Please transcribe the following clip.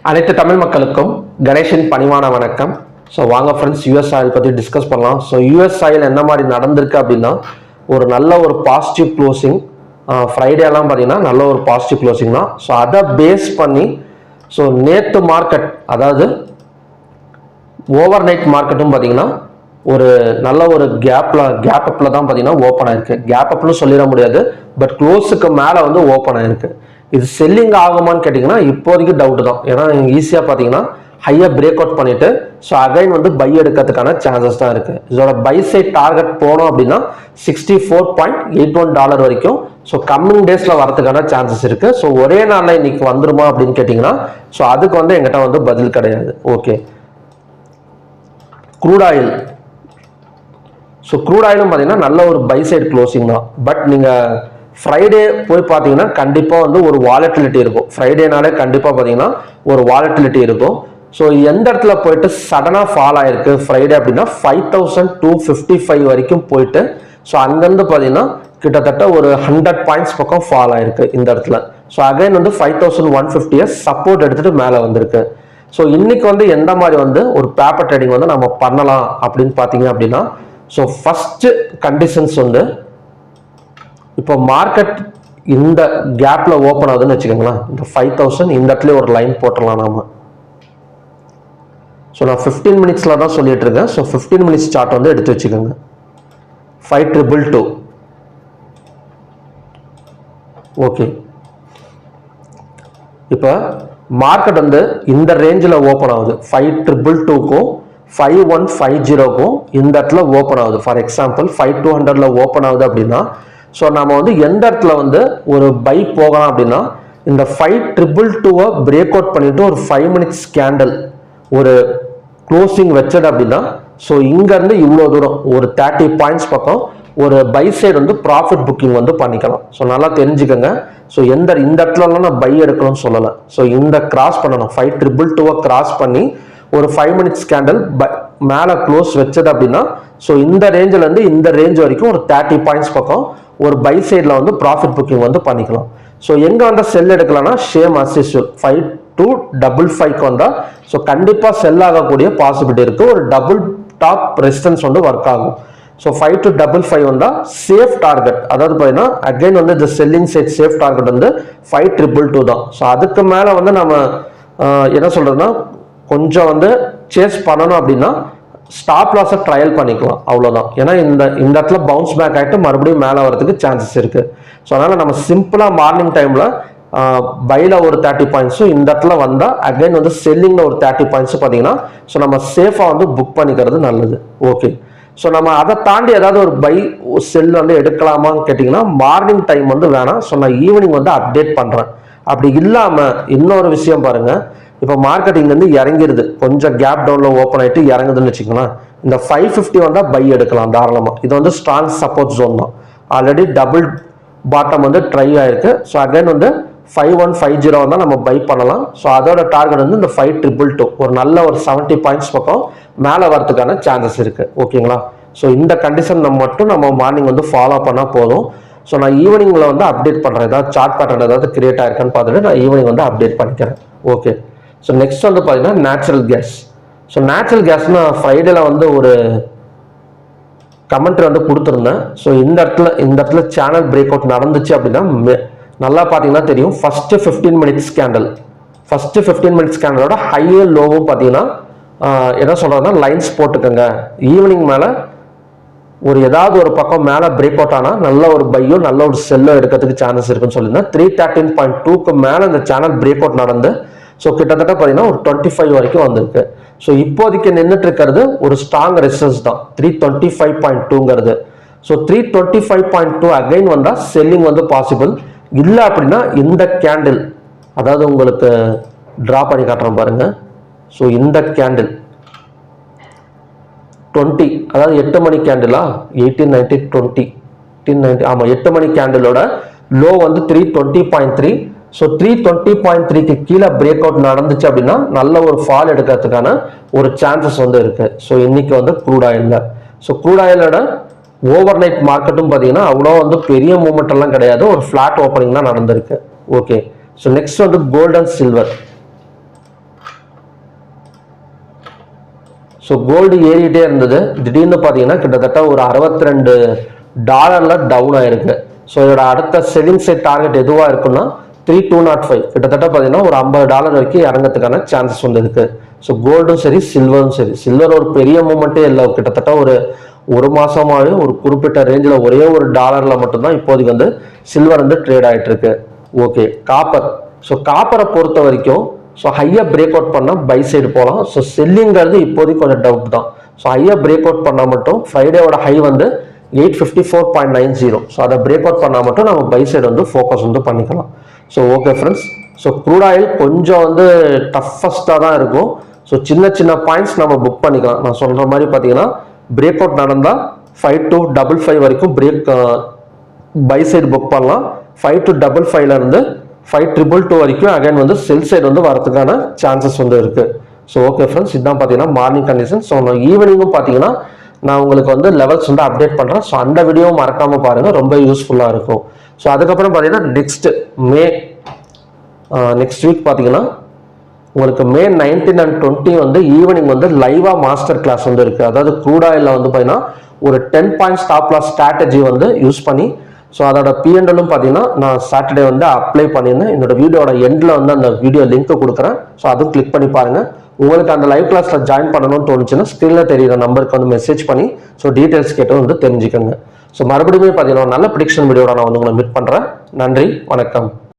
அனைத்து தமிழ் மக்களுக்கும் கணேஷின் பணிவான வணக்கம். ஸோ வாங்க ஃப்ரெண்ட்ஸ், யூஎஸ் ஆயில் பற்றி டிஸ்கஸ் பண்ணலாம். ஸோ யூஎஸ் ஆயில் என்ன மாதிரி நடந்திருக்கு அப்படின்னா, ஒரு நல்ல ஒரு பாசிட்டிவ் க்ளோசிங் ஃப்ரைடேலாம் பார்த்தீங்கன்னா நல்ல ஒரு பாசிட்டிவ் க்ளோசிங் தான். ஸோ அதை பேஸ் பண்ணி ஸோ நேற்று மார்க்கெட், அதாவது ஓவர் நைட் மார்க்கெட்டும் பார்த்தீங்கன்னா ஒரு நல்ல ஒரு கேப் அப்பில் தான் பார்த்தீங்கன்னா ஓப்பன் ஆயிருக்கு. கேப் அப்னு சொல்லிட முடியாது, பட் க்ளோஸுக்கு மேலே வந்து ஓப்பன் ஆயிருக்கு. இது செல்லிங் ஆகுமான்னு கேட்டிங்கன்னா இப்போதைக்கு டவுட் தான். ஏன்னா நீங்கள் ஈஸியாக பார்த்தீங்கன்னா ஹையாக பிரேக் அவுட் பண்ணிவிட்டு ஸோ அகைன் வந்து பை எடுக்கிறதுக்கான சான்சஸ் தான் இருக்குது. இதோட பை சைட் டார்கெட் போனோம் அப்படின்னா $64.81 வரைக்கும் ஸோ கம்மிங் டேஸில் வரதுக்கான சான்சஸ் இருக்குது. ஸோ ஒரே நாளில் இன்னைக்கு வந்துருமா அப்படின்னு கேட்டிங்கன்னா ஸோ அதுக்கு வந்து எங்கிட்ட வந்து பதில் கிடையாது. Okay, crude oil. So crude ஆயிலும் பார்த்தீங்கன்னா நல்ல ஒரு பை சைடு க்ளோசிங் தான். பட் நீங்கள் ஃப்ரைடே போய் பார்த்தீங்கன்னா கண்டிப்பாக வந்து ஒரு வாலட்டிலிட்டி இருக்கும். ஃப்ரைடேனாலே கண்டிப்பாக பார்த்தீங்கன்னா ஒரு வாலட்டிலிட்டி இருக்கும். ஸோ எந்த இடத்துல போயிட்டு சடனாக ஃபால் ஆயிருக்கு ஃப்ரைடே அப்படின்னா 5255 வரைக்கும் போயிட்டு ஸோ அங்கேருந்து பார்த்தீங்கன்னா கிட்டத்தட்ட ஒரு 100 பாயிண்ட்ஸ் பக்கம் ஃபால் ஆயிருக்கு இந்த இடத்துல. ஸோ அகைன் வந்து 5150 சப்போர்ட் எடுத்துட்டு மேலே வந்திருக்கு. ஸோ இன்னைக்கு வந்து எந்த மாதிரி வந்து ஒரு பேப்பர் ட்ரேடிங் வந்து நம்ம பண்ணலாம் அப்படின்னு பார்த்தீங்க அப்படின்னா, ஸோ ஃபர்ஸ்ட் கண்டிஷன்ஸ் வந்து இப்போ மார்க்கெட் இந்த கேப்ல ஓப்பன் ஆகுதுன்னு வச்சுக்கோங்களேன். இந்த 5000 இந்த இடத்துல ஒரு லைன் போட்டுடலாம் நாம. ஸோ நான் 15 மினிட்ஸ்ல தான் சொல்லிட்டு இருக்கேன். ஸோ 15 மினிட்ஸ் சார்ட் வந்து எடுத்து வச்சுக்கோங்க. 5222. ஓகே, இப்போ மார்க்கெட் வந்து இந்த ரேஞ்சில் ஓப்பன் ஆகுது. 5222க்கும் 5150க்கும் இந்த இடத்துல ஓப்பன் ஆகுது. ஃபார் எக்ஸாம்பிள் 5200ல ஓப்பன் ஆகுது அப்படின்னா ஸோ நம்ம வந்து எந்த இடத்துல வந்து ஒரு பை போகலாம் அப்படின்னா, இந்த 5222 பிரேக் அவுட் பண்ணிட்டு ஒரு 5 மினிட்ஸ் கேண்டல் ஒரு க்ளோசிங் வச்சது அப்படின்னா ஸோ இங்கேருந்து இவ்வளோ தூரம் ஒரு 30 பாயிண்ட்ஸ் பக்கம் ஒரு பை சைடு வந்து ப்ராஃபிட் புக்கிங் வந்து பண்ணிக்கலாம். ஸோ நல்லா தெரிஞ்சுக்கோங்க. ஸோ இந்த இடத்துலலாம் நான் பை எடுக்கணும்னு சொல்லலை. ஸோ இந்த கிராஸ் பண்ணணும், 5222 கிராஸ் பண்ணி ஒரு 5 மினிட்ஸ் கேண்டல் மேலே க்ளோஸ் வச்சது அப்படின்னா ஸோ இந்த ரேஞ்சிலேருந்து இந்த ரேஞ்ச் வரைக்கும் ஒரு 30 பாயிண்ட்ஸ் பக்கம் ஒரு பை சைடில் வந்து ப்ராஃபிட் புக்கிங் வந்து பண்ணிக்கலாம். ஸோ எங்கே வந்தால் செல் எடுக்கலாம்னா சேம் அஸ் யூசுவல் 5255க்கு வந்தால் ஸோ கண்டிப்பாக செல் ஆகக்கூடிய பாசிபிலிட்டி இருக்குது. ஒரு டபுள் டாப் ரெசிஸ்டன்ஸ் வந்து ஒர்க் ஆகும். ஸோ 5255 வந்தால் சேஃப் டார்கெட், அதாவது பார்த்தீங்கன்னா அகைன் வந்து இந்த செல்லிங் சைட் சேஃப் டார்கெட் வந்து 5222 தான். ஸோ அதுக்கு மேலே வந்து நம்ம என்ன சொல்கிறதுனா கொஞ்சம் வந்து சேஸ் பண்ணணும் அப்படின்னா ஸ்டாப் லாஸை ட்ரையல் பண்ணிக்கலாம், அவ்வளோதான். ஏன்னா இந்த இடத்துல பவுன்ஸ் பேக் ஆகிட்டு மறுபடியும் மேலே வரதுக்கு சான்சஸ் இருக்குது. ஸோ அதனால் நம்ம சிம்பிளாக மார்னிங் டைமில் பையில் ஒரு 30 பாயிண்ட்ஸும் இந்த இடத்துல வந்தால் அகைன் வந்து செல்லிங்கில் ஒரு 30 பாயிண்ட்ஸும் பார்த்தீங்கன்னா ஸோ நம்ம சேஃபாக வந்து புக் பண்ணிக்கிறது நல்லது. ஓகே, ஸோ நம்ம அதை தாண்டி ஏதாவது ஒரு பை செல் வந்து எடுக்கலாமான்னு கேட்டிங்கன்னா மார்னிங் டைம் வந்து வேணாம். ஸோ நான் ஈவினிங் வந்து அப்டேட் பண்ணுறேன். அப்படி இல்லாமல் இன்னொரு விஷயம் பாருங்கள், இப்போ மார்க்கெட் இங்கேருந்து இறங்கிடுது, கொஞ்சம் கேப் டவுனில் ஓப்பன் ஆகிட்டு இறங்குதுன்னு வச்சுக்கோங்களேன். இந்த 550 வந்தால் பை எடுக்கலாம் தாராளமாக. இது வந்து ஸ்ட்ராங் சப்போர்ட் ஜோன் தான். ஆல்ரெடி டபுள் பாட்டம் வந்து ட்ரை ஆயிருக்கு. ஸோ அகைன் வந்து 5150 வந்தால் நம்ம பை பண்ணலாம். ஸோ அதோட டார்கெட் வந்து இந்த 5222 ஒரு நல்ல ஒரு 70 பாயிண்ட்ஸ் பக்கம் மேலே வரதுக்கான சான்சஸ் இருக்குது. ஓகேங்களா? ஸோ இந்த கண்டிஷன் மட்டும் நம்ம மார்னிங் வந்து ஃபாலோ பண்ணால் போதும். ஸோ நான் ஈவினிங்கில் வந்து அப்டேட் பண்ணுறேன். ஏதாவது சார்ட் பேட்டர்ன் ஏதாவது கிரியேட் ஆயிருக்கான்னு பார்த்துட்டு நான் ஈவினிங் வந்து அப்டேட் பண்ணிக்கிறேன். ஓகே, ஸோ நெக்ஸ்ட் வந்து பார்த்தீங்கன்னா நேச்சுரல் கேஸ். ஸோ நேச்சுரல் கேஸ்னா ஃப்ரைடேல வந்து ஒரு கமெண்ட்ரி வந்து கொடுத்துருந்தேன். ஸோ இந்த இடத்துல சேனல் பிரேக் அவுட் நடந்துச்சு அப்படின்னா நல்லா பார்த்தீங்கன்னா தெரியும். ஃபர்ஸ்ட் 15 மினிட்ஸ் கேண்டலோட ஹையர் லோவும் பார்த்தீங்கன்னா என்ன சொல்றதுன்னா லைன்ஸ் போட்டுக்கோங்க. ஈவினிங் மேலே ஒரு ஏதாவது ஒரு பக்கம் மேலே பிரேக் அவுட் ஆனால் நல்ல ஒரு பையோ நல்ல ஒரு செல்லோ எடுக்கிறதுக்கு சான்சஸ் இருக்குன்னு சொல்லியிருந்தேன். 313.2க்கு மேலே இந்த சேனல் பிரேக் அவுட் நடந்து ஸோ கிட்டத்தட்ட பார்த்தீங்கன்னா ஒரு 25 வரைக்கும் வந்திருக்கு. ஸோ இப்போதைக்கு நின்றுட்டு இருக்கிறது ஒரு ஸ்ட்ராங் ரெசிஸ்டன்ஸ் தான் 325.2ங்கிறது. ஸோ 325.2 அகைன் வந்தால் செல்லிங் வந்து பாசிபிள். இல்லை அப்படின்னா இந்த கேண்டில், அதாவது உங்களுக்கு ட்ரா பண்ணி காட்டுறேன் பாருங்க. ஸோ இந்த கேண்டில் 20, அதாவது 8 மணி கேண்டிலா 1890 20 1890 ஆமாம் 8 மணி கேண்டிலோட லோ வந்து 320.3. ஸோ 320.3க்கு கீழே பிரேக் அவுட் நடந்துச்சு அப்படின்னா நல்ல ஒரு ஃபால் எடுக்கிறதுக்கான ஒரு சான்சஸ் வந்து இருக்கு. ஸோ இன்னைக்கு வந்து க்ரூட் ஆயிலில் ஸோ க்ரூட் ஆயிலோட ஓவர் நைட் மார்க்கெட்டும் பார்த்தீங்கன்னா அவ்வளோ வந்து பெரிய மூவ்மெண்ட் எல்லாம் கிடையாது, ஒரு ஃபிளாட் ஓப்பனிங் தான் நடந்திருக்கு. ஓகே, ஸோ நெக்ஸ்ட் வந்து gold and silver. So gold ஏறிட்டே இருந்தது, திடீர்னு பார்த்தீங்கன்னா கிட்டத்தட்ட ஒரு $62 டவுன் ஆயிருக்கு. ஸோ இதோட அடுத்த செல்லிங் சைட் டார்கெட் எதுவாக இருக்குன்னா 3205, கிட்டத்தட்ட பார்த்தீங்கன்னா ஒரு $50 வரைக்கும் இறங்கிறதுக்கான சான்சஸ் வந்து இருக்கு. ஸோ கோல்டும் சரி சில்வரும் சரி, சில்வர் ஒரு பெரிய மூமெண்ட்டே இல்லை, கிட்டத்தட்ட ஒரு மாசமாவே ஒரு குறிப்பிட்ட ரேஞ்சில் ஒரே ஒரு டாலர்ல மட்டும்தான் இப்போதைக்கு வந்து சில்வர் வந்து ட்ரேட் ஆகிட்டு இருக்கு. Okay, copper. ஸோ காப்பரை பொறுத்த வரைக்கும் ஸோ ஹையாக பிரேக் அவுட் பண்ணால் பை சைடு போகலாம். ஸோ செல்லிங்கிறது இப்போதைக்கு கொஞ்சம் டவுட் தான். ஸோ ஹையாக பிரேக் அவுட் பண்ணால் மட்டும் ஃப்ரைடேவோட ஹை வந்து 854.90. ஸோ அதை பிரேக் அவுட் பண்ணால் மட்டும் நம்ம பை சைடு வந்து ஃபோக்கஸ் வந்து பண்ணிக்கலாம். So okay friends, so crude oil கொஞ்சம் வந்து டஃபஸ்ட்டாக தான் இருக்கும். ஸோ சின்ன சின்ன பாயிண்ட்ஸ் நம்ம புக் பண்ணிக்கலாம். நான் சொல்கிற மாதிரி பார்த்தீங்கன்னா பிரேக் அவுட் நடந்தால் 5255 வரைக்கும் பை சைடு புக் பண்ணலாம். 5255 இருந்து 5222 வரைக்கும் அகைன் வந்து செல் சைடு வந்து வரதுக்கான சான்சஸ் வந்து இருக்கு. ஸோ ஓகே ஃப்ரெண்ட்ஸ், இதுதான் பார்த்தீங்கன்னா மார்னிங் கண்டிஷன். ஸோ ஈவினிங்கும் பார்த்தீங்கன்னா நான் உங்களுக்கு வந்து லெவல்ஸ் வந்து அப்டேட் பண்ணுறேன். ஸோ அந்த வீடியோவும் மறக்காம பாருங்க, ரொம்ப யூஸ்ஃபுல்லாக இருக்கும். ஸோ அதுக்கப்புறம் பார்த்தீங்கன்னா நெக்ஸ்ட் வீக் பார்த்தீங்கன்னா உங்களுக்கு மே 19 and 20 வந்து ஈவினிங் வந்து லைவா மாஸ்டர் கிளாஸ் வந்து இருக்கு. அதாவது க்ரூட் ஆயிலில் வந்து பார்த்தீங்கன்னா ஒரு 10 பாயிண்ட் ஸ்டாப் லாஸ் ஸ்ட்ராட்டஜி வந்து யூஸ் பண்ணி, ஸோ அதோட பிஎன்எல்லும் பார்த்தீங்கன்னா நான் சாட்டர்டே வந்து அப்ளை பண்ணியிருந்தேன். என்னோட வீடியோட எண்டில் வந்து அந்த வீடியோ லிங்க் கொடுக்குறேன். ஸோ அதுவும் கிளிக் பண்ணி பாருங்க. உங்களுக்கு அந்த லைவ் கிளாஸில் ஜாயின் பண்ணணும்னு தோணுச்சுன்னா ஸ்க்ரீனில் தெரியுற நம்பருக்கு வந்து மெசேஜ் பண்ணி ஸோ டீட்டெயில்ஸ் கேட்டு வந்து தெரிஞ்சுக்கோங்க. ஸோ மறுபடியும் பார்த்தீங்கன்னா நல்ல ப்ரிடிக்ஷன் வீடியோட நான் வந்து உங்களை மீட் பண்ணுறேன். நன்றி, வணக்கம்.